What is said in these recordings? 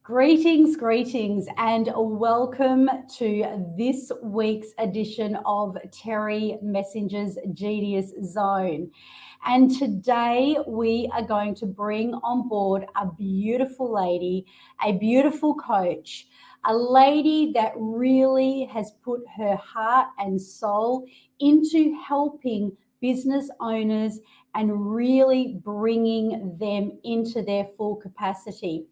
Greetings, and welcome to this week's edition of Terry Messenger's Genius Zone. And today we are going to bring on board a beautiful lady, a beautiful coach, a lady that really has put her heart and soul into helping business owners and really bringing them into their full capacity.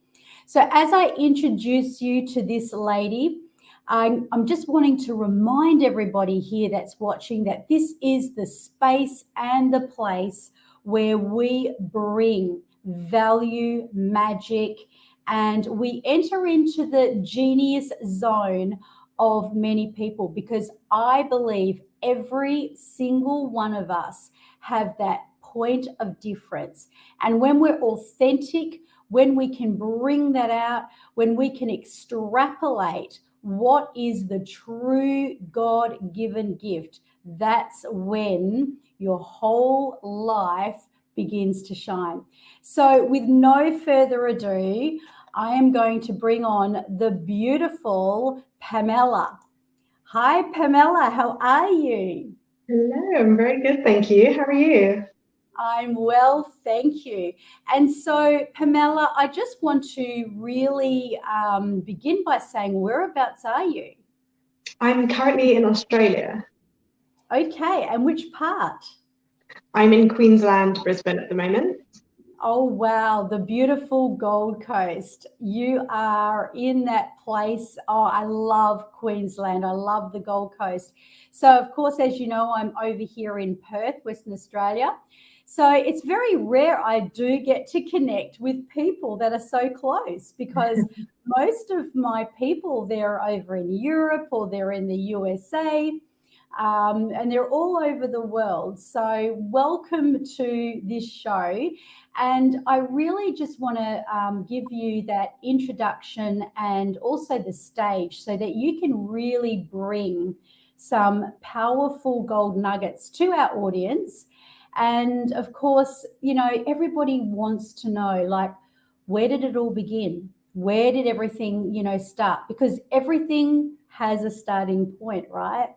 So as I introduce you to this lady, I'm just wanting to remind everybody here that's watching that this is the space and the place where we bring value, magic, and we enter into the genius zone of many people, because I believe every single one of us have that point of difference. And when we're authentic, when we can bring that out, when we can extrapolate what is the true God-given gift, that's when your whole life begins to shine. So with no further ado, I am going to bring on the beautiful Pamella. Hi, Pamella, how are you? Hello, I'm very good, thank you. How are you? I'm well, thank you. And so, Pamella, I just want to really begin by saying, whereabouts are you? I'm currently in Australia. Okay, and which part? I'm in Queensland, Brisbane at the moment. Oh, wow, the beautiful Gold Coast. You are in that place. Oh, I love Queensland. I love the Gold Coast. So, of course, as you know, I'm over here in Perth, Western Australia. So it's very rare I do get to connect with people that are so close, because most of my people, they're over in Europe or they're in the USA. And they're all over the world. So welcome to this show. And I really just want to give you that introduction and also the stage so that you can really bring some powerful gold nuggets to our audience. And of course, you know, everybody wants to know, like, where did it all begin? Where did everything, start? Because everything has a starting point, right?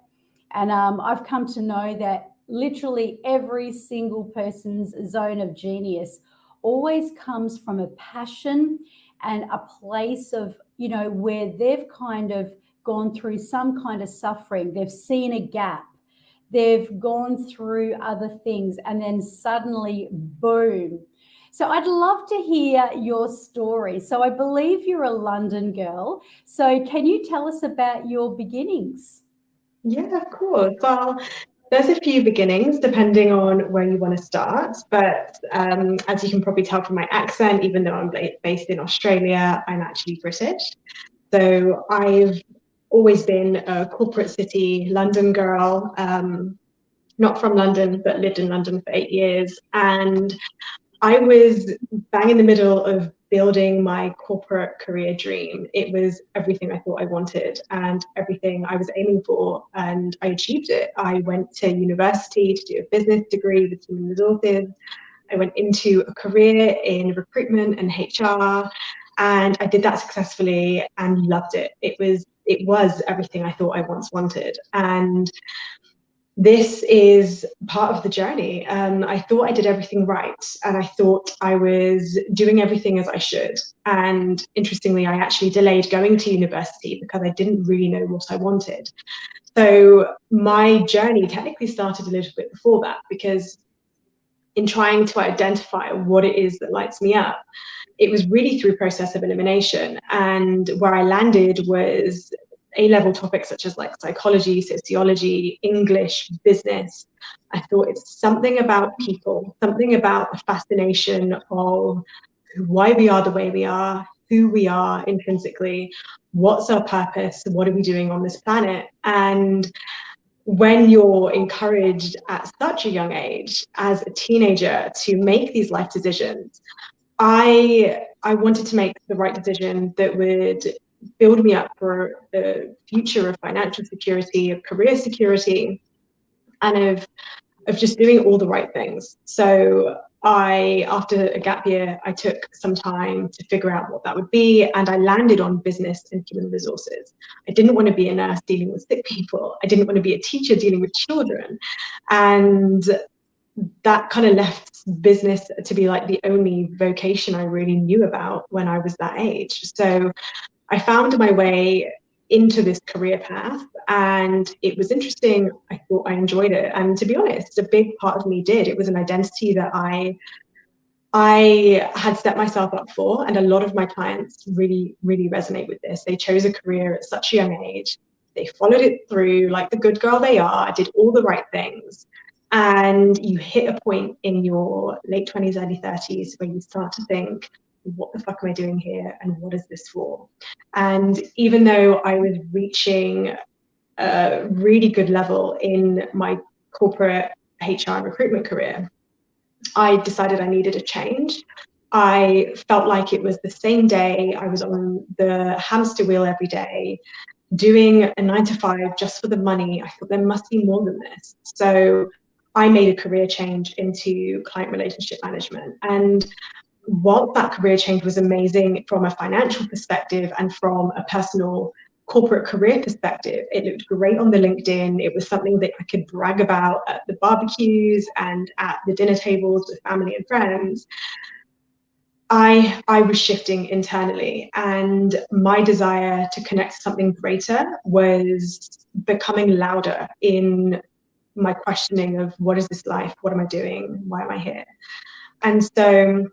And I've come to know that literally every single person's zone of genius always comes from a passion and a place of, where they've kind of gone through some kind of suffering. They've seen a gap. They've gone through other things, and then suddenly, boom. So I'd love to hear your story. So I believe you're a London girl. So can you tell us about your beginnings? Yeah, of course. Well, there's a few beginnings depending on where you want to start. But as you can probably tell from my accent, even though I'm based in Australia, I'm actually British. So I've always been a corporate city London girl, not from London, but lived in London for 8 years. And I was bang in the middle of building my corporate career dream. It was everything I thought I wanted and everything I was aiming for, and I achieved it. I went to university to do a business degree with human resources. I went into a career in recruitment and HR, and I did that successfully and loved it. It was everything I thought I once wanted. And this is part of the journey. I thought I did everything right, and I thought I was doing everything as I should. And interestingly, I actually delayed going to university because I didn't really know what I wanted. So my journey technically started a little bit before that, because in trying to identify what it is that lights me up, it was really through process of elimination. And where I landed was A-level topics such as like psychology, sociology, English, business. I thought it's something about people, something about the fascination of why we are the way we are, who we are intrinsically, what's our purpose, what are we doing on this planet. And when you're encouraged at such a young age as a teenager to make these life decisions, I wanted to make the right decision that would build me up for the future of financial security, of career security, and of just doing all the right things. So after a gap year, I took some time to figure out what that would be, and I landed on business and human resources. I didn't want to be a nurse dealing with sick people. I didn't want to be a teacher dealing with children. And that kind of left business to be like the only vocation I really knew about when I was that age. So I found my way into this career path, and it was interesting. I thought I enjoyed it, and to be honest, a big part of me did. It was an identity that I had set myself up for, and a lot of my clients really resonate with this. They chose a career at such a young age. They followed it through like the good girl they are, did all the right things, and you hit a point in your late 20s, early 30s where you start to think, what the fuck am I doing here, and what is this for? And even though I was reaching a really good level in my corporate HR and recruitment career, I decided I needed a change. I felt like it was the same day. I was on the hamster wheel every day, doing a 9 to 5 just for the money. I thought there must be more than this. So I made a career change into client relationship management. And while that career change was amazing from a financial perspective and from a personal corporate career perspective, it looked great on the LinkedIn. It was something that I could brag about at the barbecues and at the dinner tables with family and friends. I was shifting internally, and my desire to connect to something greater was becoming louder in my questioning of what is this life? What am I doing? Why am I here? And so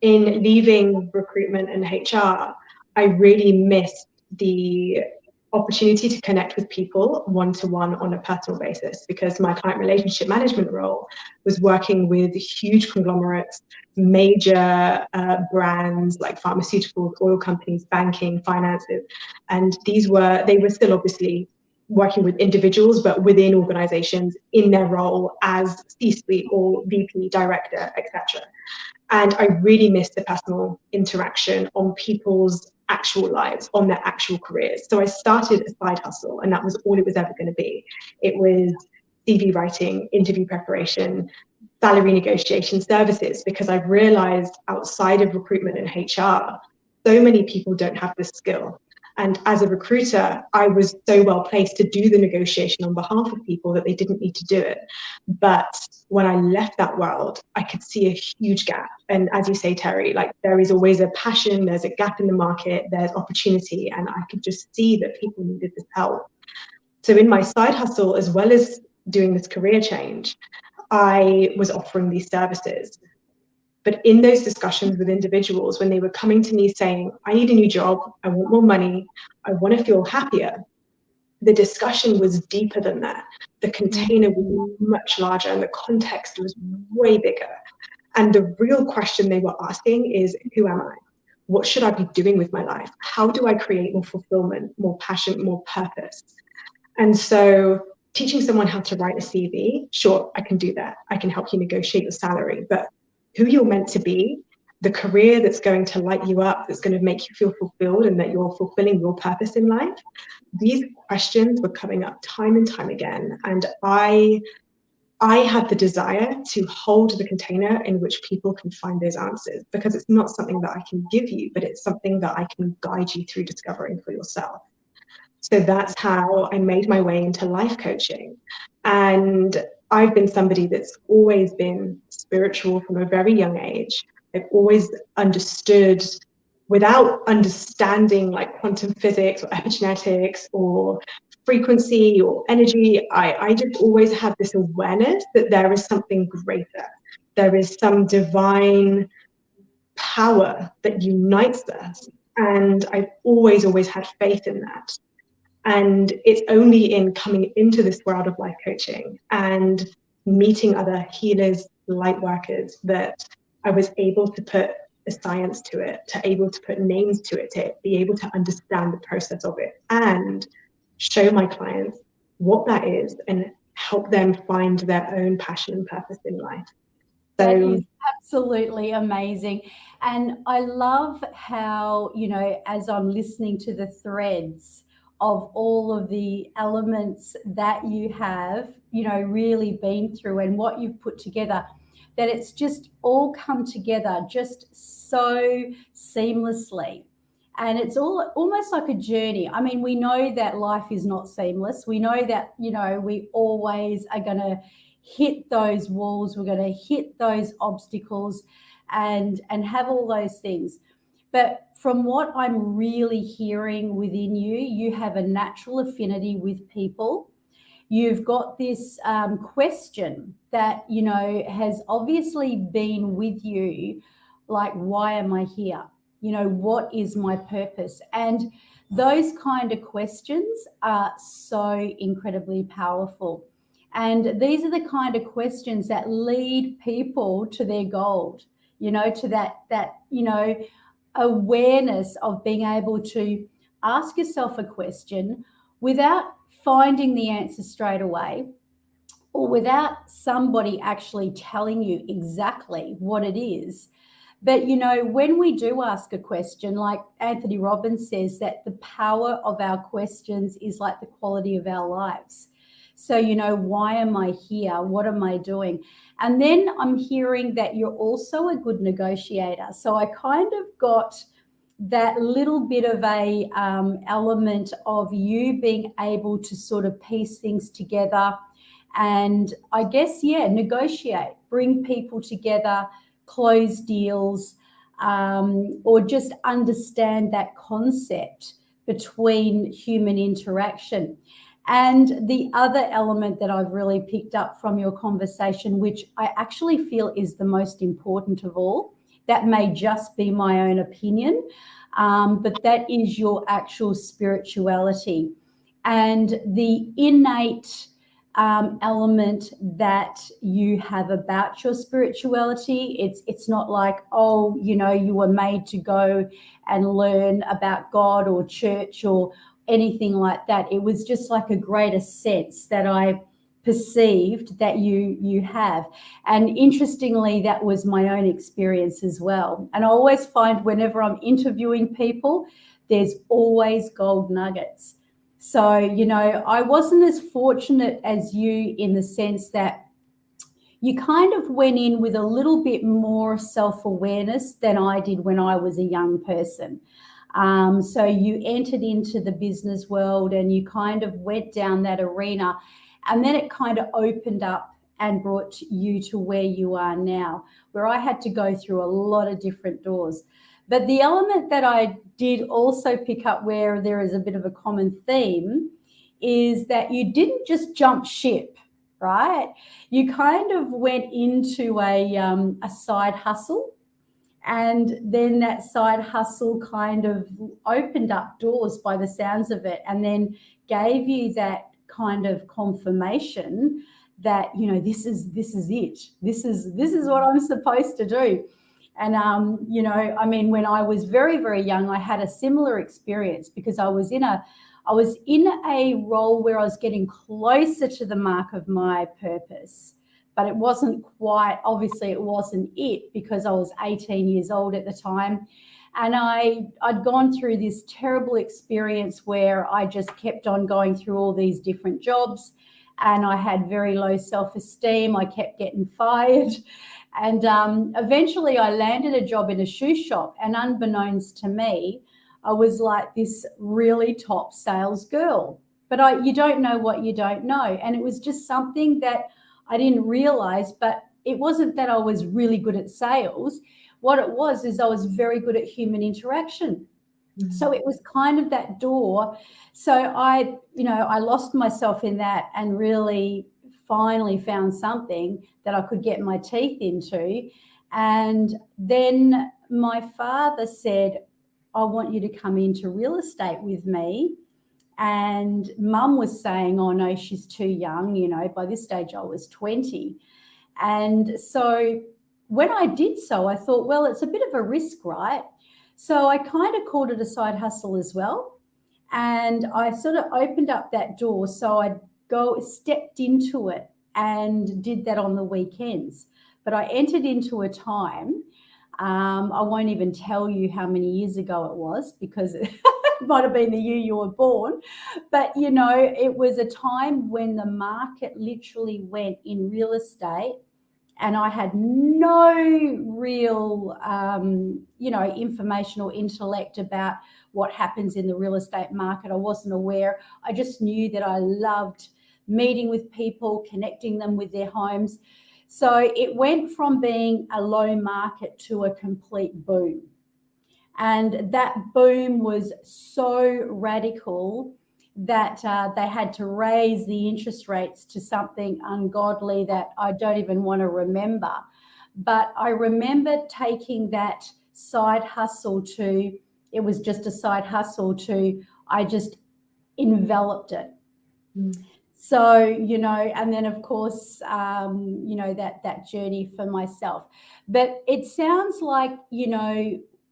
in leaving recruitment and HR, I really missed the opportunity to connect with people one-to-one on a personal basis, because my client relationship management role was working with huge conglomerates, major brands like pharmaceuticals, oil companies, banking, finances, and they were still obviously working with individuals, but within organizations in their role as C-suite or VP, director, etc. And I really missed the personal interaction on people's actual lives, on their actual careers. So I started a side hustle, and that was all it was ever going to be. It was CV writing, interview preparation, salary negotiation services, because I realized outside of recruitment and HR, so many people don't have this skill. And as a recruiter, I was so well placed to do the negotiation on behalf of people that they didn't need to do it. But when I left that world, I could see a huge gap. And as you say, Terry, like there is always a passion, there's a gap in the market, there's opportunity, and I could just see that people needed this help. So in my side hustle, as well as doing this career change, I was offering these services. But in those discussions with individuals, when they were coming to me saying, I need a new job, I want more money, I want to feel happier, the discussion was deeper than that. The container was much larger and the context was way bigger. And the real question they were asking is, who am I? What should I be doing with my life? How do I create more fulfillment, more passion, more purpose? And so teaching someone how to write a CV, sure, I can do that. I can help you negotiate your salary, but who you're meant to be, the career that's going to light you up, that's going to make you feel fulfilled and that you're fulfilling your purpose in life, these questions were coming up time and time again. And I had the desire to hold the container in which people can find those answers, because it's not something that I can give you, but it's something that I can guide you through discovering for yourself. So that's how I made my way into life coaching. And I've been somebody that's always been spiritual from a very young age. I've always understood, without understanding like quantum physics or epigenetics or frequency or energy, I just always had this awareness that there is something greater. There is some divine power that unites us. And I've always had faith in that. And it's only in coming into this world of life coaching and meeting other healers, light workers, that I was able to put a science to it, to able to put names to it, to be able to understand the process of it and show my clients what that is and help them find their own passion and purpose in life. That is absolutely amazing. And I love how, as I'm listening to the threads of all of the elements that you have, really been through and what you've put together. that it's just all come together just so seamlessly. And it's all almost like a journey. I mean, we know that life is not seamless. We know that, you know, we always are going to hit those walls. We're going to hit those obstacles and have all those things. But from what I'm really hearing within you, you have a natural affinity with people. You've got this question that, you know, has obviously been with you, like, why am I here? You know, what is my purpose? And those kind of questions are so incredibly powerful. And these are the kind of questions that lead people to their gold, you know, to that, you know, awareness of being able to ask yourself a question without finding the answer straight away, or without somebody actually telling you exactly what it is. But, you know, when we do ask a question, like Anthony Robbins says, that the power of our questions is like the quality of our lives. So, you know, why am I here? What am I doing? And then I'm hearing that you're also a good negotiator. So I kind of got that little bit of a element of you being able to sort of piece things together and, I guess, yeah, negotiate, bring people together, close deals, or just understand that concept between human interaction. And the other element that I've really picked up from your conversation, which I actually feel is the most important of all, that may just be my own opinion, but that is your actual spirituality and the innate element that you have about your spirituality. It's not like, oh, you know, you were made to go and learn about God or church or anything like that. It was just like a greater sense that I perceived that you have. And interestingly, that was my own experience as well. And I always find whenever I'm interviewing people, there's always gold nuggets. So, you know, I wasn't as fortunate as you in the sense that you kind of went in with a little bit more self-awareness than I did when I was a young person. So you entered into the business world and you kind of went down that arena, and then it kind of opened up and brought you to where you are now, where I had to go through a lot of different doors. But the element that I did also pick up, where there is a bit of a common theme, is that you didn't just jump ship, right? You kind of went into a side hustle, and then that side hustle kind of opened up doors by the sounds of it, and then gave you that kind of confirmation that, you know, this is it. This is what I'm supposed to do. And, you know, I mean, when I was very, very young, I had a similar experience because I was in a role where I was getting closer to the mark of my purpose, but it wasn't quite, obviously it wasn't it, because I was 18 years old at the time. And I'd gone through this terrible experience where I just kept on going through all these different jobs, and I had very low self-esteem. I kept getting fired. And eventually I landed a job in a shoe shop, and unbeknownst to me, I was like this really top sales girl. But you don't know what you don't know. And it was just something that I didn't realize, but it wasn't that I was really good at sales. What it was is I was very good at human interaction. Mm-hmm. So it was kind of that door. So I lost myself in that and really finally found something that I could get my teeth into. And then my father said, I want you to come into real estate with me. And mum was saying, oh no, she's too young. You know, by this stage I was 20. And so when I did so, I thought, well, it's a bit of a risk, right? So I kind of called it a side hustle as well. And I sort of opened up that door. So I stepped into it and did that on the weekends. But I entered into a time, I won't even tell you how many years ago it was, because it might have been the year you were born. But, you know, it was a time when the market literally went in real estate and I had no real, information or intellect about what happens in the real estate market. I wasn't aware. I just knew that I loved meeting with people, connecting them with their homes. So it went from being a low market to a complete boom. And that boom was so radical that they had to raise the interest rates to something ungodly that I don't even want to remember. But I remember taking that side hustle to, it was just a side hustle to, I just enveloped it. So, and then of course, that journey for myself. But it sounds like,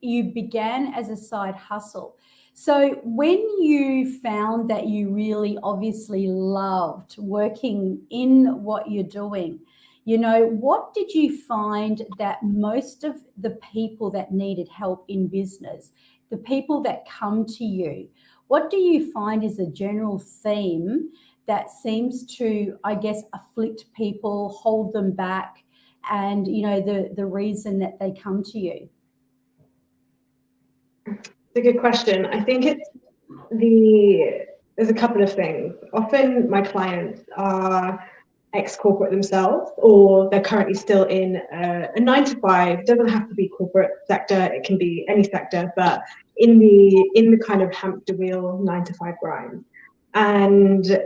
you began as a side hustle. So when you found that you really obviously loved working in what you're doing, what did you find that most of the people that needed help in business, the people that come to you, what do you find is a general theme that seems to, I guess, afflict people, hold them back, and, the reason that they come to you? It's a good question. I think there's a couple of things. Often my clients are ex-corporate themselves, or they're currently still in a 9-to-5. It doesn't have to be corporate sector, it can be any sector, but in the kind of hamster wheel 9-to-5 grind. And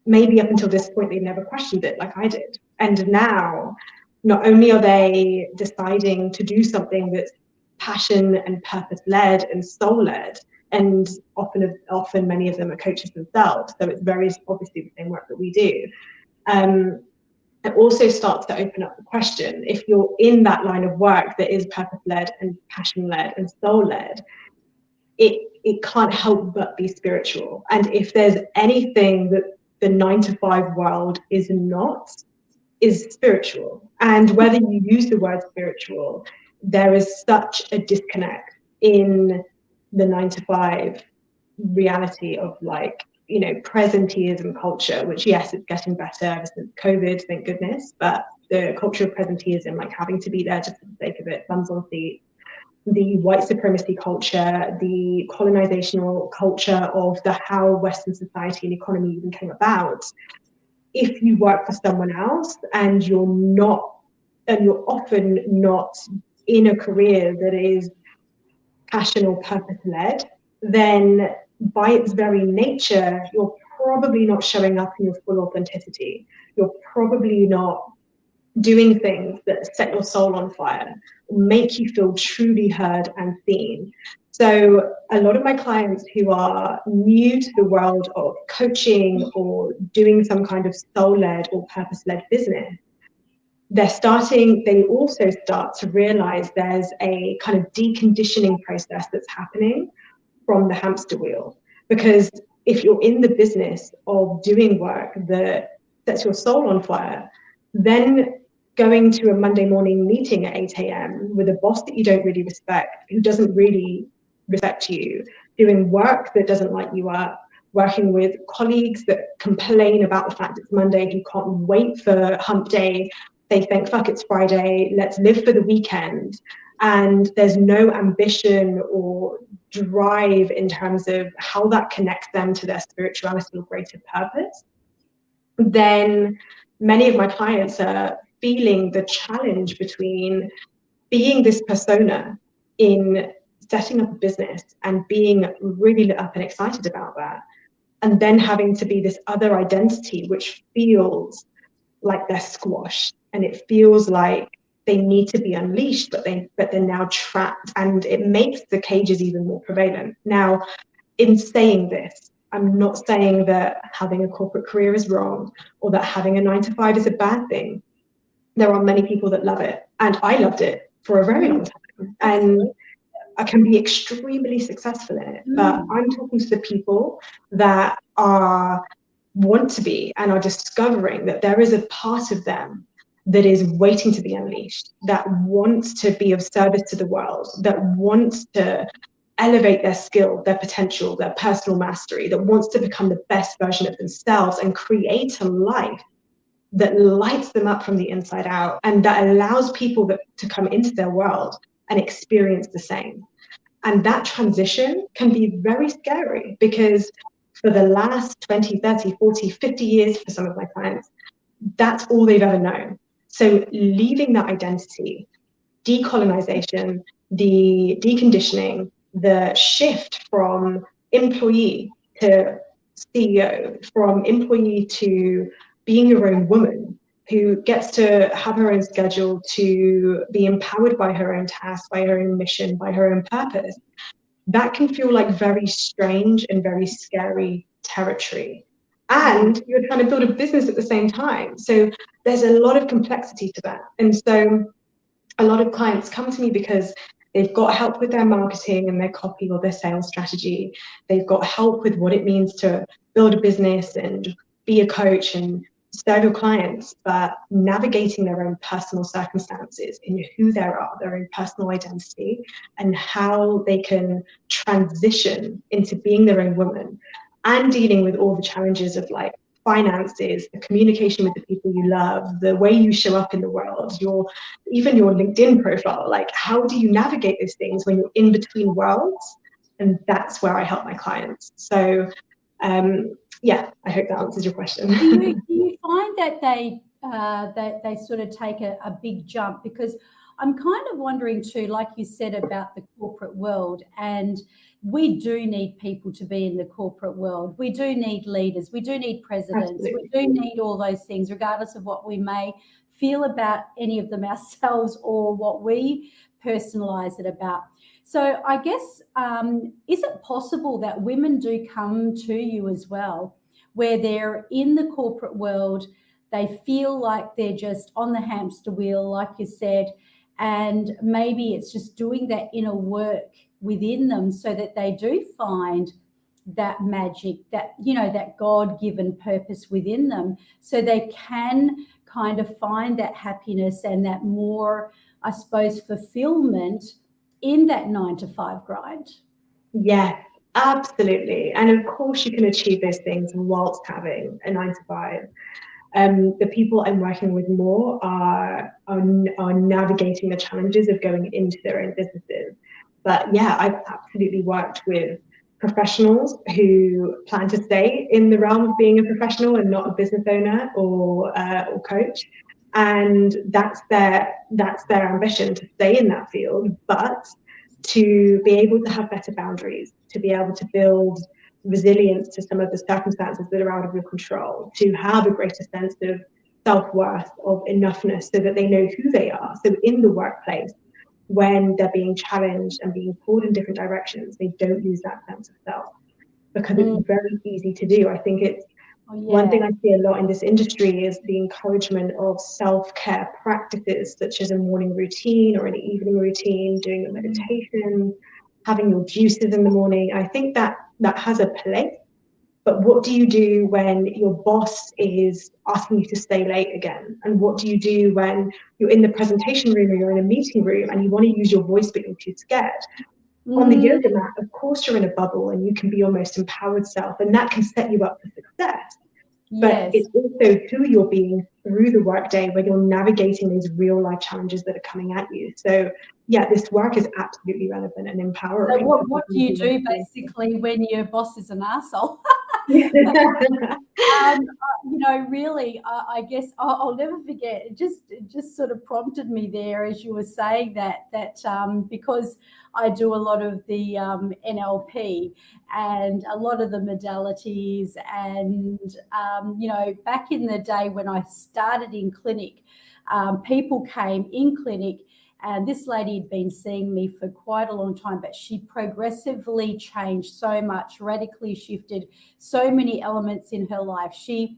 maybe up until this point, they never questioned it like I did. And now, not only are they deciding to do something that's passion and purpose-led and soul-led, and often many of them are coaches themselves, so it's very obviously the same work that we do. It also starts to open up the question, if you're in that line of work that is purpose-led and passion-led and soul-led, it can't help but be spiritual. And if there's anything that the 9-to-5 world is not, is spiritual. And whether you use the word spiritual, there is such a disconnect in the 9-to-5 reality of presenteeism culture, which, yes, it's getting better ever since COVID, thank goodness, but the culture of presenteeism, like having to be there just for the sake of it, bums on seats, the white supremacy culture, the colonizational culture of how Western society and economy even came about. If you work for someone else and you're often not in a career that is passion or purpose led, then by its very nature, you're probably not showing up in your full authenticity. You're probably not doing things that set your soul on fire, make you feel truly heard and seen. So a lot of my clients who are new to the world of coaching or doing some kind of soul-led or purpose-led business, they also start to realize there's a kind of deconditioning process that's happening from the hamster wheel. Because if you're in the business of doing work that sets your soul on fire, then going to a Monday morning meeting at 8 a.m. with a boss that you don't really respect, who doesn't really respect you, doing work that doesn't light you up, working with colleagues that complain about the fact it's Monday, who can't wait for hump day. They think, fuck, it's Friday, let's live for the weekend. And there's no ambition or drive in terms of how that connects them to their spirituality or greater purpose. Then many of my clients are feeling the challenge between being this persona in setting up a business and being really lit up and excited about that, and then having to be this other identity, which feels like they're squashed, and it feels like they need to be unleashed, but they're now trapped, and it makes the cages even more prevalent. Now, in saying this, I'm not saying that having a corporate career is wrong or that having a 9-to-5 is a bad thing. There are many people that love it, and I loved it for a very long time, and I can be extremely successful in it. But I'm talking to the people that want to be and are discovering that there is a part of them that is waiting to be unleashed, that wants to be of service to the world, that wants to elevate their skill, their potential, their personal mastery, that wants to become the best version of themselves and create a life that lights them up from the inside out, and that allows people to come into their world and experience the same. And that transition can be very scary, because for the last 20, 30, 40, 50 years for some of my clients, that's all they've ever known. So leaving that identity, decolonization, the deconditioning, the shift from employee to CEO, from employee to being your own woman who gets to have her own schedule, to be empowered by her own tasks, by her own mission, by her own purpose, that can feel like very strange and very scary territory. And you're trying to build a business at the same time. So there's a lot of complexity to that. And so a lot of clients come to me because they've got help with their marketing and their copy or their sales strategy. They've got help with what it means to build a business and be a coach and serve your clients, but navigating their own personal circumstances in who they are, their own personal identity, and how they can transition into being their own woman, and dealing with all the challenges of like finances, the communication with the people you love, the way you show up in the world, even your LinkedIn profile. Like, how do you navigate those things when you're in between worlds? And that's where I help my clients. So yeah, I hope that answers your question. Do you find that they sort of take a big jump? Because I'm kind of wondering too, like you said about the corporate world, and we do need people to be in the corporate world. We do need leaders. We do need presidents. Absolutely. We do need all those things, regardless of what we may feel about any of them ourselves or what we personalize it about. So I guess, is it possible that women do come to you as well, where they're in the corporate world, they feel like they're just on the hamster wheel, like you said, and maybe it's just doing that inner work within them so that they do find that magic, that, you know, that God-given purpose within them, so they can kind of find that happiness and that more, I suppose, fulfillment in that 9-to-5 grind? Yeah, absolutely. And of course, you can achieve those things whilst having a 9-to-5. The people I'm working with more are navigating the challenges of going into their own businesses. But yeah, I've absolutely worked with professionals who plan to stay in the realm of being a professional and not a business owner or coach. And that's their ambition, to stay in that field, but to be able to have better boundaries, to be able to build resilience to some of the circumstances that are out of your control, to have a greater sense of self-worth, of enoughness, so that they know who they are. So in the workplace, when they're being challenged and being pulled in different directions, they don't lose that sense of self, because it's very easy to do. I think it's one thing I see a lot in this industry is the encouragement of self-care practices, such as a morning routine or an evening routine, doing a meditation, having your juices in the morning. I think that has a place. But what do you do when your boss is asking you to stay late again? And what do you do when you're in the presentation room or you're in a meeting room and you want to use your voice but you're too scared? On the yoga mat, of course, you're in a bubble and you can be your most empowered self, and that can set you up for success. But it's also who you're being through the workday, where you're navigating these real life challenges that are coming at you. So yeah, this work is absolutely relevant and empowering. So what do you do basically when your boss is an arsehole? You know, really, I guess I'll never forget. It just sort of prompted me there as you were saying that because I do a lot of the NLP and a lot of the modalities, and you know, back in the day when I started in clinic, people came in clinic. And this lady had been seeing me for quite a long time, but she progressively changed so much, radically shifted so many elements in her life. She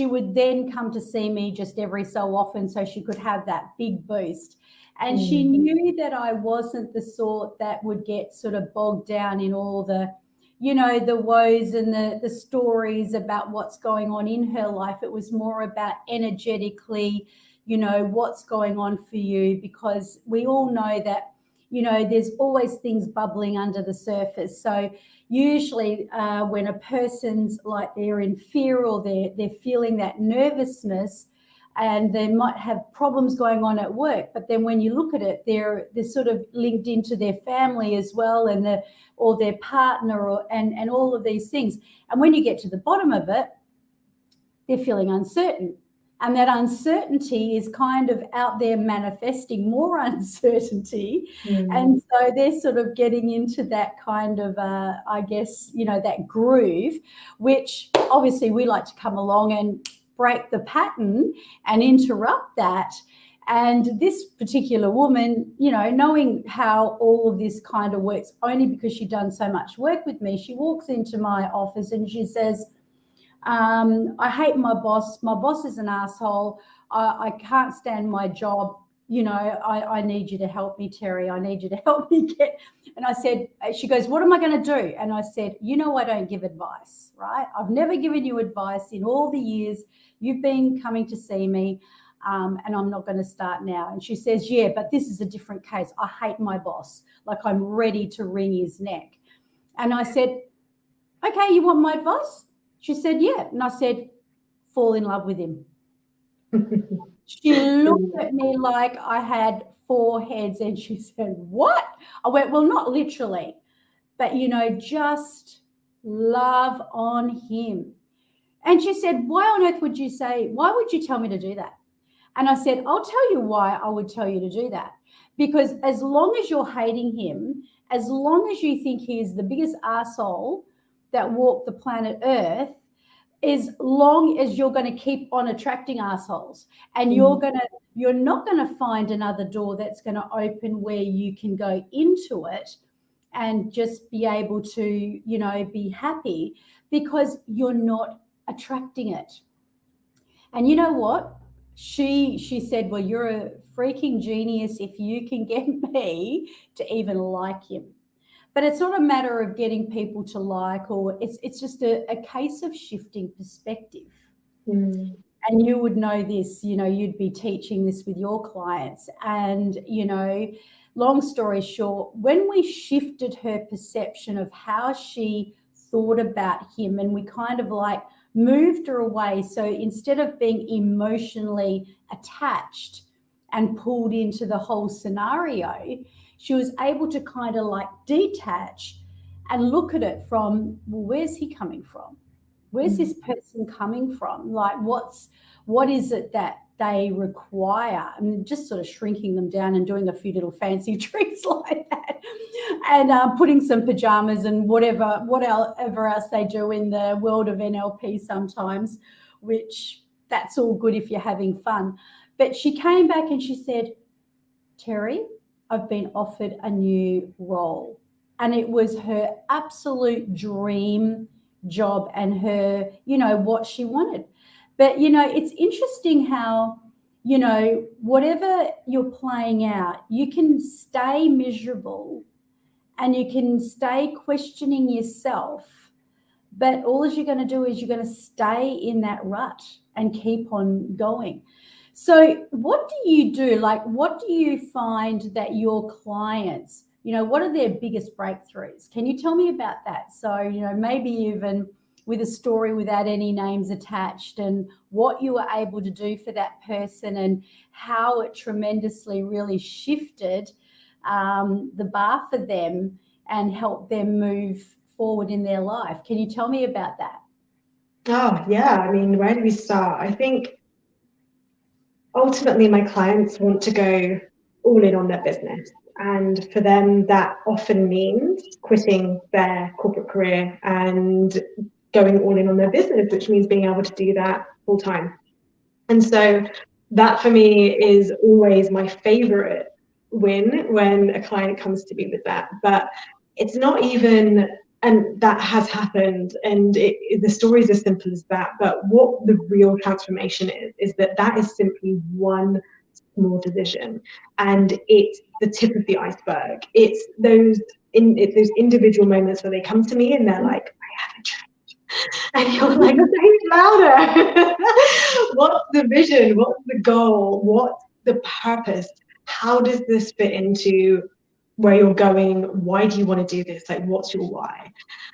would then come to see me just every so often so she could have that big boost. And she knew that I wasn't the sort that would get sort of bogged down in all the, you know, the woes and the stories about what's going on in her life. It was more about energetically, you know, what's going on for you, because we all know that, you know, there's always things bubbling under the surface. So usually when a person's like they're in fear or they're feeling that nervousness, and they might have problems going on at work, but then when you look at it, they're sort of linked into their family as well, and or their partner, and all of these things. And when you get to the bottom of it, they're feeling uncertain. And that uncertainty is kind of out there manifesting more uncertainty. And so they're sort of getting into that kind of, I guess, that groove, which obviously we like to come along and break the pattern and interrupt that. And this particular woman, knowing how all of this kind of works, only because she'd done so much work with me, she walks into my office and she says, I hate my boss. My boss is an asshole. I can't stand my job. I need you to help me, Terry. I need you to help me get. And I said, she goes, what am I going to do? And I said, I don't give advice, right? I've never given you advice in all the years you've been coming to see me. And I'm not going to start now. And she says, yeah, but this is a different case. I hate my boss. Like, I'm ready to wring his neck. And I said, okay, you want my advice? She said, yeah. And I said, fall in love with him. She looked at me like I had 4 heads and she said, what? I went, well, not literally, but, just love on him. And she said, why on earth would you tell me to do that? And I said, I'll tell you why I would tell you to do that. Because as long as you're hating him, as long as you think he is the biggest arsehole that walked the planet Earth, as long as you're going to keep on attracting assholes, and you're not going to find another door that's going to open where you can go into it and just be able to, be happy, because you're not attracting it. And you know what? She said, well, you're a freaking genius if you can get me to even like him. But it's not a matter of getting people to like, or it's just a case of shifting perspective. And you would know this, you'd be teaching this with your clients. And, long story short, when we shifted her perception of how she thought about him, and we kind of like moved her away. So instead of being emotionally attached and pulled into the whole scenario, she was able to kind of like detach and look at it from, well, where's he coming from? Where's this person coming from? Like, what is it that they require? I mean, just sort of shrinking them down and doing a few little fancy tricks like that, and putting some pajamas and whatever else they do in the world of NLP sometimes, which that's all good if you're having fun. But she came back and she said, Terry, I've been offered a new role. And it was her absolute dream job and her, what she wanted. But, it's interesting how, whatever you're playing out, you can stay miserable and you can stay questioning yourself. But all you're going to do is you're going to stay in that rut and keep on going. So what do you do? Like, what do you find that your clients, what are their biggest breakthroughs? Can you tell me about that? So, maybe even with a story without any names attached, and what you were able to do for that person and how it tremendously really shifted the bar for them and helped them move forward in their life. Can you tell me about that? Oh, yeah. I mean, where do we start? I think ultimately my clients want to go all in on their business. And for them, that often means quitting their corporate career and going all in on their business, which means being able to do that full time. And so that for me is always my favorite win when a client comes to me with that. But it's not even, and that has happened, and the story is as simple as that. But what the real transformation is that is simply one small decision, and it's the tip of the iceberg. It's those individual moments where they come to me and they're like, I have a dream. And you're like, say louder. What's the vision? What's the goal? What's the purpose? How does this fit into where you're going? Why do you want to do this? Like, what's your why?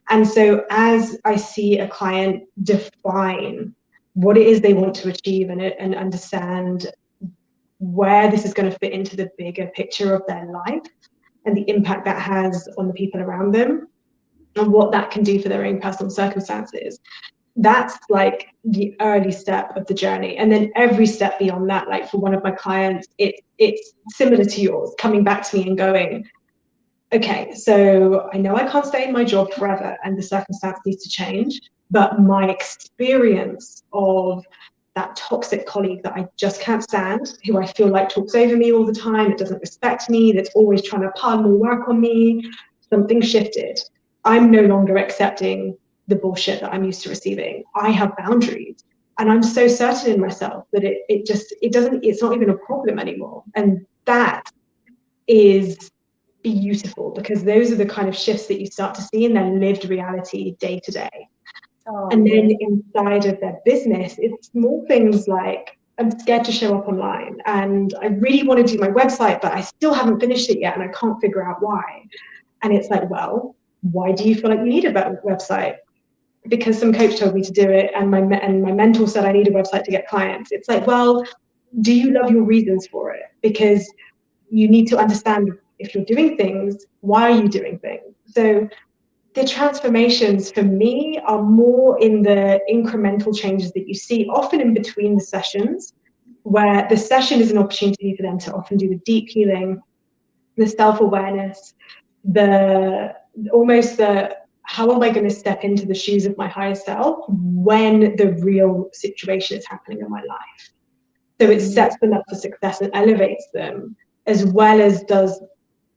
And so as I see a client define what it is they want to achieve, and understand where this is going to fit into the bigger picture of their life and the impact that has on the people around them and what that can do for their own personal circumstances. That's like the early step of the journey. And then every step beyond that, like for one of my clients, it's similar to yours, coming back to me and going, okay, so I know I can't stay in my job forever and the circumstance needs to change, but my experience of that toxic colleague that I just can't stand, who I feel like talks over me all the time, that doesn't respect me, that's always trying to pile more work on me, something shifted. I'm no longer accepting the bullshit that I'm used to receiving. I have boundaries. And I'm so certain in myself that it's not even a problem anymore. And that is beautiful, because those are the kind of shifts that you start to see in their lived reality day to day. And then inside of their business, it's small things like, I'm scared to show up online and I really want to do my website, but I still haven't finished it yet and I can't figure out why. And it's like, well, why do you feel like you need a better website? Because some coach told me to do it, and my mentor said I need a website to get clients. It's like, well, do you love your reasons for it? Because you need to understand, if you're doing things, why are you doing things? So the transformations for me are more in the incremental changes that you see often in between the sessions, where the session is an opportunity for them to often do the deep healing, the self-awareness, how am I going to step into the shoes of my higher self when the real situation is happening in my life? So it sets them up for success and elevates them, as well as does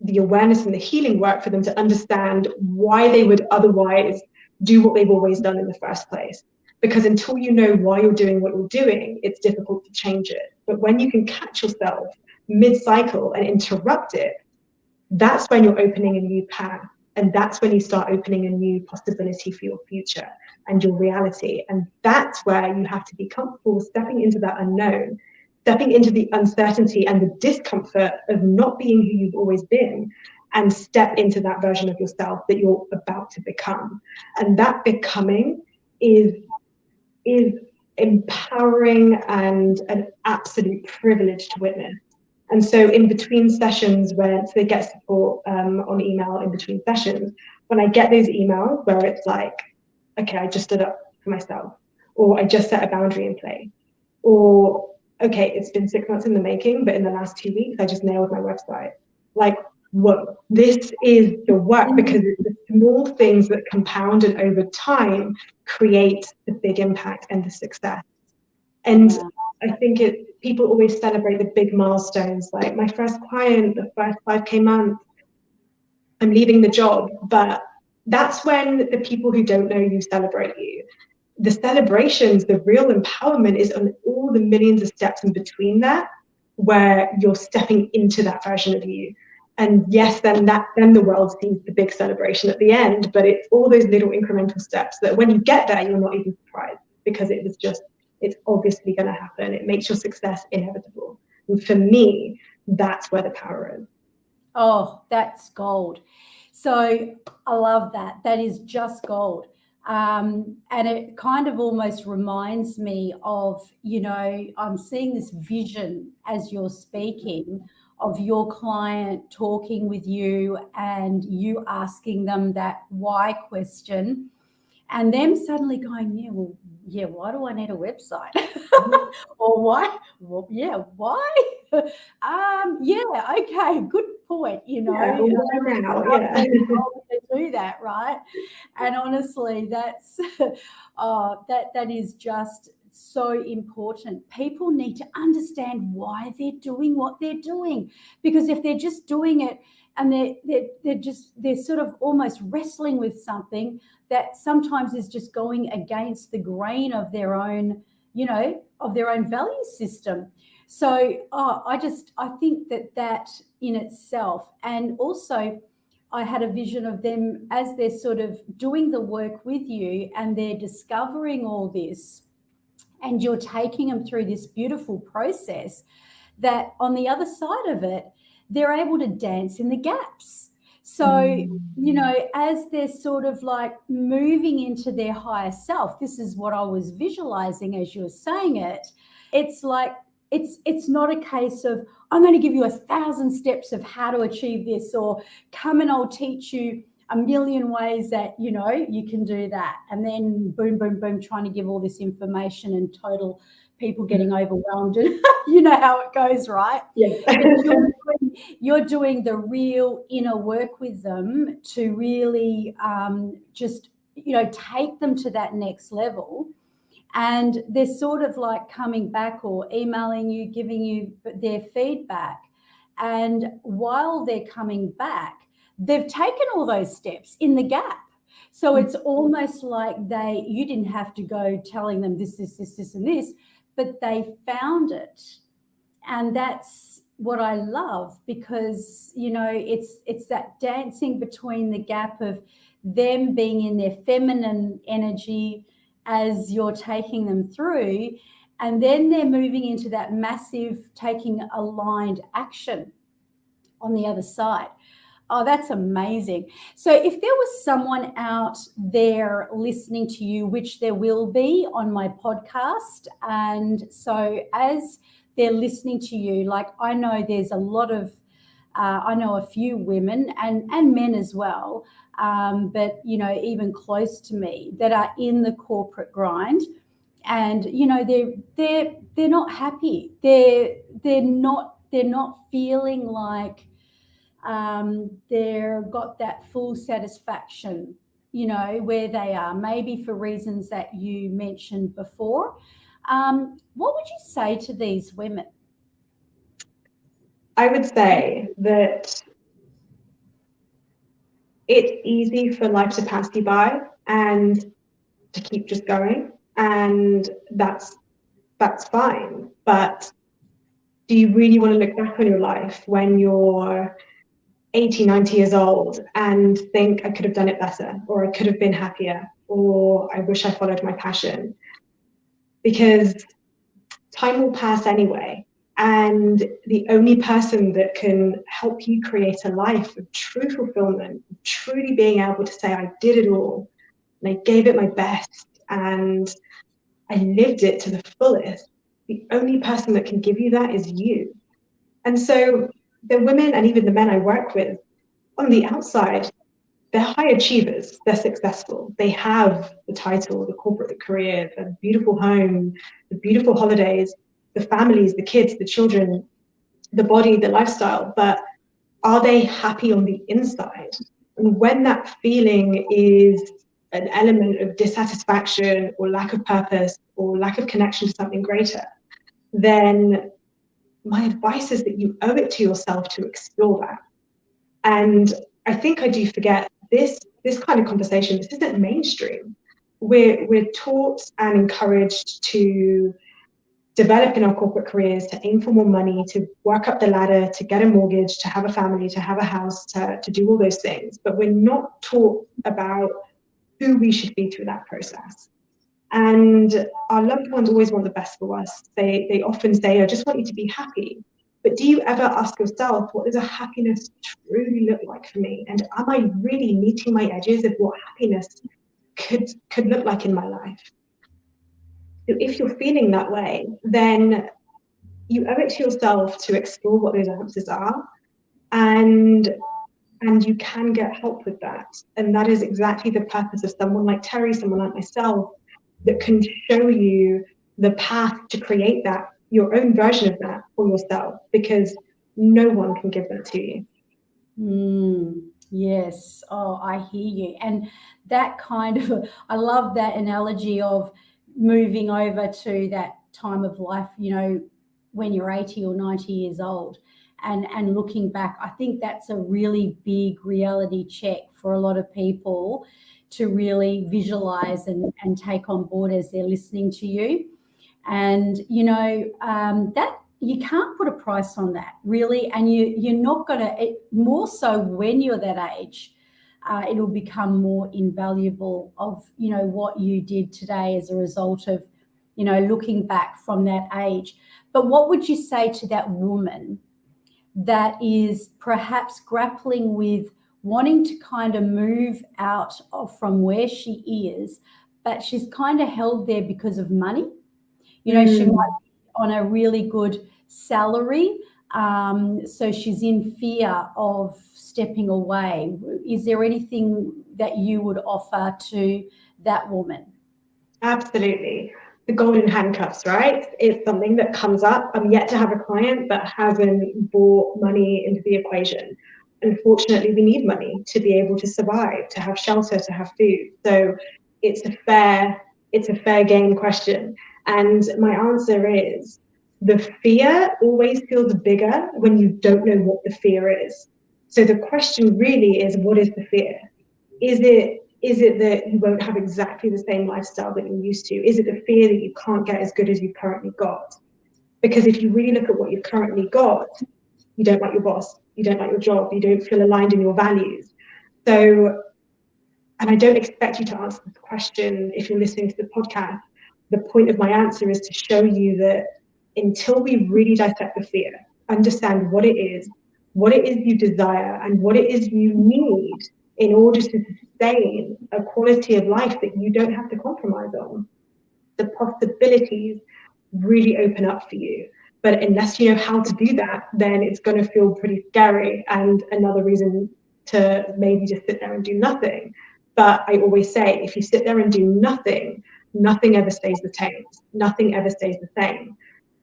the awareness and the healing work for them to understand why they would otherwise do what they've always done in the first place. Because until you know why you're doing what you're doing, it's difficult to change it. But when you can catch yourself mid-cycle and interrupt it, that's when you're opening a new path. And that's when you start opening a new possibility for your future and your reality. And that's where you have to be comfortable stepping into that unknown, stepping into the uncertainty and the discomfort of not being who you've always been, and step into that version of yourself that you're about to become. And that becoming is empowering and an absolute privilege to witness. And so in between sessions, where they get support on email in between sessions, when I get those emails where it's like, okay, I just stood up for myself, or I just set a boundary in place, or okay, it's been 6 months in the making, but in the last 2 weeks, I just nailed my website. Like, whoa, this is the work, because it's the small things that compound and over time create the big impact and the success. And I think people always celebrate the big milestones, like my first client, the first 5K month, I'm leaving the job. But that's when the people who don't know you celebrate you. The celebrations, the real empowerment is on all the millions of steps in between that, where you're stepping into that version of you. And yes, then the world sees the big celebration at the end, but it's all those little incremental steps that when you get there, you're not even surprised, because it's obviously going to happen. It makes your success inevitable. And for me, that's where the power is. Oh, that's gold. So I love that. That is just gold. And it kind of almost reminds me of, I'm seeing this vision as you're speaking of your client talking with you and you asking them that why question, and them suddenly going, why do I need a website? Or why? Well, why? Okay, good point. Yeah, to do that, right? And honestly, that's that is just so important. People need to understand why they're doing what they're doing, because if they're just doing it and they're sort of almost wrestling with something that sometimes is just going against the grain of their own, of their own value system. So I think that in itself, and also I had a vision of them as they're sort of doing the work with you and they're discovering all this, and you're taking them through this beautiful process, that on the other side of it, they're able to dance in the gaps. So, you know, as they're sort of like moving into their higher self, this is what I was visualizing as you were saying it. It's like, it's not a case of, I'm going to give you 1,000 steps of how to achieve this, or come and I'll teach you a million ways that, you know, you can do that. And then boom, boom, boom, trying to give all this information and total people getting overwhelmed. And you know how it goes, right? Yes. But you're doing the real inner work with them to really just, you know, take them to that next level. And they're sort of like coming back or emailing you, giving you their feedback. And while they're coming back, they've taken all those steps in the gap. So it's almost like you didn't have to go telling them this, and this, but they found it. And that's what I love, because, you know, it's that dancing between the gap of them being in their feminine energy as you're taking them through, and then they're moving into that massive taking aligned action on the other side. Oh, that's amazing. So if there was someone out there listening to you, which there will be on my podcast, and so as they're listening to you, like I know there's a lot of, I know a few women and men as well, but, you know, even close to me that are in the corporate grind, and, you know, they're not happy. They're not feeling like they've got that full satisfaction, you know, where they are, maybe for reasons that you mentioned before. What would you say to these women? I would say that it's easy for life to pass you by and to keep just going, and that's fine. But do you really want to look back on your life when you're 80, 90 years old and think, I could have done it better, or I could have been happier, or I wish I followed my passion? Because time will pass anyway. And the only person that can help you create a life of true fulfillment, truly being able to say, I did it all, and I gave it my best, and I lived it to the fullest, the only person that can give you that is you. And so the women and even the men I work with, on the outside, they're high achievers, they're successful, they have the title, the corporate career, the beautiful home, the beautiful holidays, the families, the kids, the children, the body, the lifestyle, but are they happy on the inside? And when that feeling is an element of dissatisfaction or lack of purpose or lack of connection to something greater, then my advice is that you owe it to yourself to explore that. And I think I do forget this kind of conversation. This isn't mainstream. We're taught and encouraged to develop in our corporate careers, to aim for more money, to work up the ladder, to get a mortgage, to have a family, to have a house, to do all those things. But we're not taught about who we should be through that process. And our loved ones always want the best for us. They often say, I just want you to be happy. But do you ever ask yourself, what does a happiness truly look like for me? And am I really meeting my edges of what happiness could look like in my life? So if you're feeling that way, then you owe it to yourself to explore what those answers are, and you can get help with that. And that is exactly the purpose of someone like Terry, someone like myself, that can show you the path to create that, your own version of that for yourself, because no one can give that to you. Yes. Oh, I hear you. And that kind of, I love that analogy of moving over to that time of life, you know, when you're 80 or 90 years old, and looking back. I think that's a really big reality check for a lot of people to really visualize and take on board as they're listening to you. And, you know, that you can't put a price on that, really. And you're not going to, more so when you're that age, it'll become more invaluable of, you know, what you did today as a result of, you know, looking back from that age. But what would you say to that woman that is perhaps grappling with wanting to kind of move out from where she is, but she's kind of held there because of money. You know, she might be on a really good salary, so she's in fear of stepping away. Is there anything that you would offer to that woman? Absolutely. The golden handcuffs, right? It's something that comes up. I'm yet to have a client that hasn't brought money into the equation. Unfortunately, we need money to be able to survive, to have shelter, to have food. So it's a fair game question. And my answer is the fear always feels bigger when you don't know what the fear is. So the question really is, what is the fear? Is it that you won't have exactly the same lifestyle that you're used to? Is it the fear that you can't get as good as you've currently got? Because if you really look at what you've currently got, you don't like your boss, you don't like your job, you don't feel aligned in your values. So, and I don't expect you to answer this question if you're listening to the podcast. The point of my answer is to show you that until we really dissect the fear, understand what it is you desire, and what it is you need in order to sustain a quality of life that you don't have to compromise on, the possibilities really open up for you. But unless you know how to do that, then it's going to feel pretty scary, and another reason to maybe just sit there and do nothing. But I always say, if you sit there and do nothing, nothing ever stays the same. Nothing ever stays the same.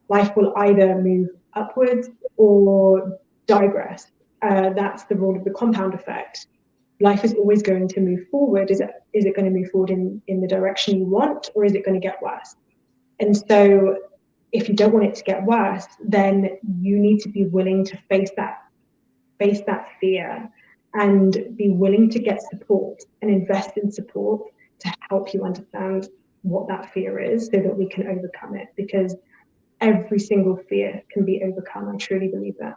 Life will either move upwards or digress. That's the rule of the compound effect. Life is always going to move forward. Is it going to move forward in the direction you want, or is it going to get worse? And so if you don't want it to get worse, then you need to be willing to face that fear, and be willing to get support and invest in support to help you understand what that fear is, so that we can overcome it. Because every single fear can be overcome. I truly believe that.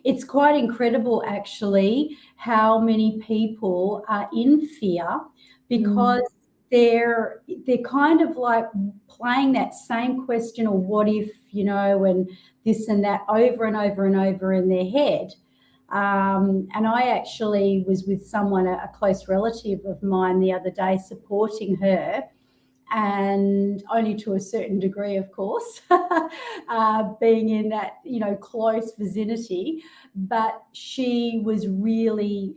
It's quite incredible, actually, how many people are in fear because they're kind of like playing that same question, or what if, you know, and this and that over and over and over in their head. And I actually was with someone, a close relative of mine, the other day, supporting her, and only to a certain degree, of course, being in that, you know, close vicinity. But she was really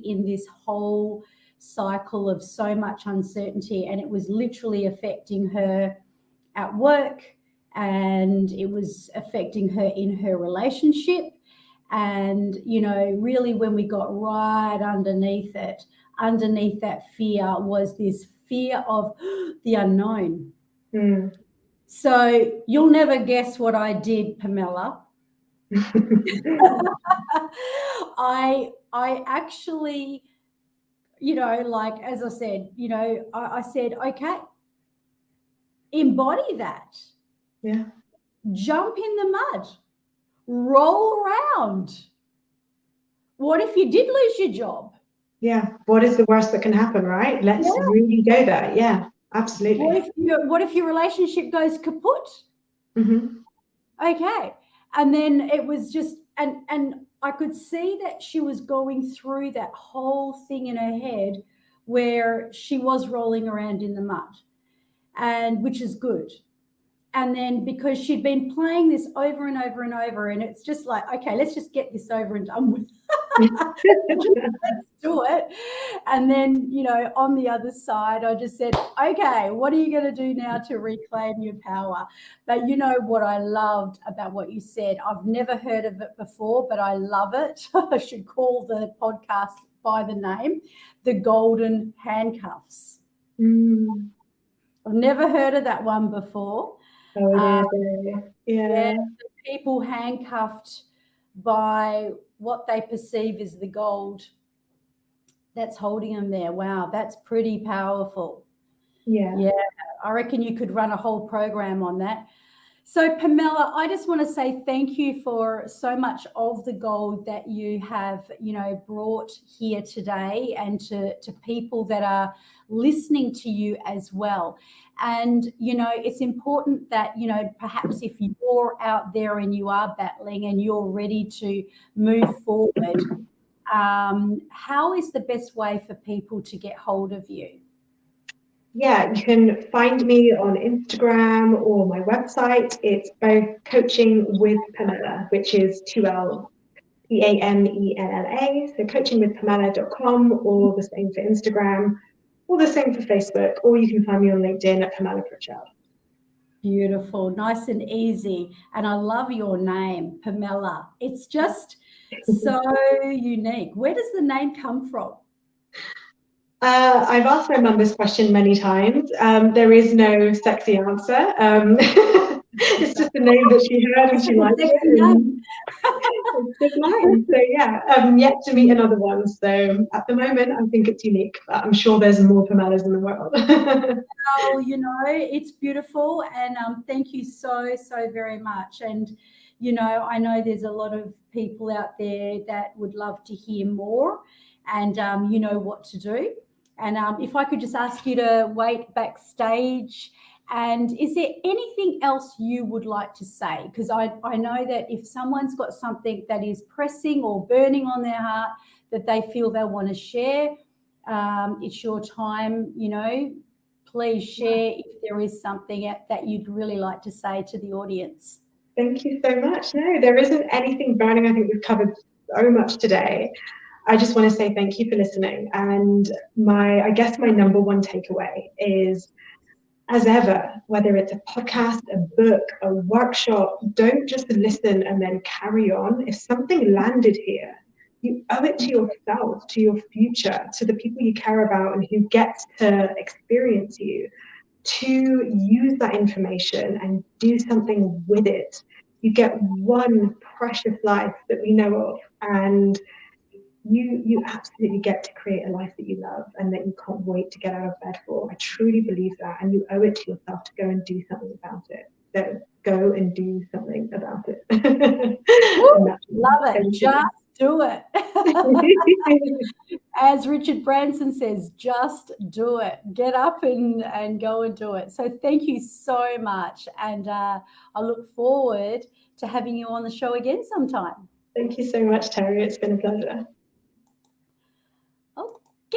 in this whole cycle of so much uncertainty, and it was literally affecting her at work, and it was affecting her in her relationship. And, you know, really, when we got right underneath it, underneath that fear was this fear of the unknown. So you'll never guess what I did, Pamella. I actually, you know, like, as I said, you know, I said, okay, embody that. Yeah. Jump in the mud. Roll around. What if you did lose your job? Yeah. What is the worst that can happen, right? Let's really go there. Yeah, absolutely. What if your relationship goes kaput? Okay. And then it was just, and I could see that she was going through that whole thing in her head where she was rolling around in the mud, and which is good. And then because she'd been playing this over and over and over, and it's just like, okay, let's just get this over and done with. Let's do it. And then, you know, on the other side, I just said, okay, what are you going to do now to reclaim your power? But you know what I loved about what you said? I've never heard of it before, but I love it. I should call the podcast by the name, The Golden Handcuffs. I've never heard of that one before. Oh, it is. Yeah. People handcuffed by what they perceive as the gold that's holding them there. Wow, that's pretty powerful. Yeah. I reckon you could run a whole program on that. So Pamella, I just want to say thank you for so much of the gold that you have, brought here today, and to people that are listening to you as well. And, it's important that, perhaps if you're out there and you are battling and you're ready to move forward, how is the best way for people to get hold of you? Yeah, you can find me on Instagram or my website. It's both Coaching with Pamella, which is 2L Pamella. So coachingwithpamella.com, or the same for Instagram, or the same for Facebook, or you can find me on LinkedIn at Pamella Pritchard. Beautiful, nice and easy. And I love your name, Pamella. It's just so unique. Where does the name come from? I've asked my mum this question many times. There is no sexy answer. It's just the name that she heard and she liked it. And it's just mine. So yeah, I'm yet to meet another one. So at the moment, I think it's unique, but I'm sure there's more Pamellas in the world. Oh, it's beautiful. And thank you so very much. And, I know there's a lot of people out there that would love to hear more, and you know what to do. And if I could just ask you to wait backstage, and is there anything else you would like to say? Because I know that if someone's got something that is pressing or burning on their heart that they feel they want to share, it's your time, please share if there is something that you'd really like to say to the audience. Thank you so much. No, there isn't anything burning. I think we've covered so much today. I just want to say thank you for listening. And I guess my number one takeaway is, as ever, whether it's a podcast, a book, a workshop, don't just listen and then carry on. If something landed here, you owe it to yourself, to your future, to the people you care about and who get to experience you, to use that information and do something with it. You get one precious life that we know of, and you absolutely get to create a life that you love and that you can't wait to get out of bed for. I truly believe that, and you owe it to yourself to go and do something about it. So go and do something about it. Love it. Just do it. As Richard Branson says, just do it. Get up and go and do it. So thank you so much. And I look forward to having you on the show again sometime. Thank you so much, Terry. It's been a pleasure.